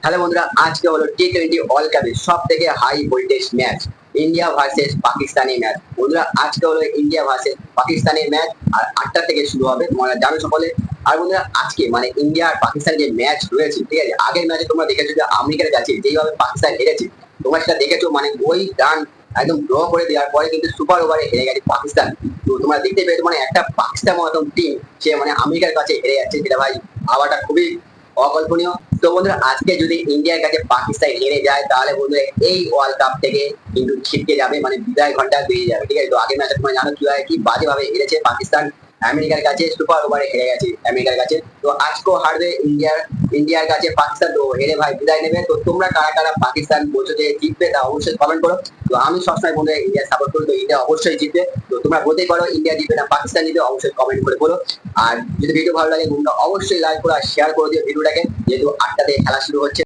Hello বন্ধুরা, আজকে হলো টি-20 ওয়ার্ল্ড কাপের সব থেকে high voltage match India versus পাকিস্তানের ম্যাচ। বন্ধুরা, আজকে হলো ইন্ডিয়া ভার্সেস পাকিস্তানের ম্যাচ আর 8টা থেকে শুরু হবে, তোমরা জানো সকলে। আর বন্ধুরা, আজকে মানে ইন্ডিয়া আর পাকিস্তানের যে ম্যাচ রয়েছে, ঠিক আছে, আগের ম্যাচে তোমরা দেখেছো যে আমেরিকার কাছে যেইভাবে পাকিস্তান হেরেছে, তোমরা সেটা দেখেছো। মানে ওই রান একদম ড্র করে দেওয়ার পরে কিন্তু সুপার ওভারে হেরে গেছে পাকিস্তান। তো তোমরা দেখতে পেয়েছো মানে একটা পাকিস্তান মতন টিম সে মানে আমেরিকার কাছে হেরে যাচ্ছে, যেটা ভাই ভাবাটা খুবই অকল্পনীয়। তো বন্ধুরা, আজকে যদি ইন্ডিয়ার কাছে পাকিস্তান হেরে যায় তাহলে বন্ধুরা এই ওয়ার্ল্ড কাপ থেকে কিন্তু ছিটকে যাবে, মানে বিদায় ঘন্টা বেরিয়ে যাবে, ঠিক আছে। তো আগের ম্যাচে তোমরা জানো কি বাজেভাবে হেরেছে পাকিস্তান আমেরিকার কাছে, সুপার ওভারে হেরে গেছে আমেরিকার কাছে। তো আজকেও হারবে ইন্ডিয়ার কাছে পাকিস্তান, তো হেরে ভাই বিদায় নেবে। তো তোমরা কারা কারা পাকিস্তান বলছো যে জিতবে তা অবশ্যই কমেন্ট করো। তো আমি সবসময় বন্ধুরা ইন্ডিয়া সাপোর্ট করি, তো ইন্ডিয়া অবশ্যই জিতবে। তো তোমরা বলতেই পারো ইন্ডিয়া জিতবে না পাকিস্তান জিতবে, অবশ্যই কমেন্ট করে বলো। আর যদি ভিডিও ভালো লাগে বন্ধুরা অবশ্যই লাইক করো আর শেয়ার করে দিও ভিডিওটাকে, যেহেতু 8টা থেকে খেলা শুরু হচ্ছে।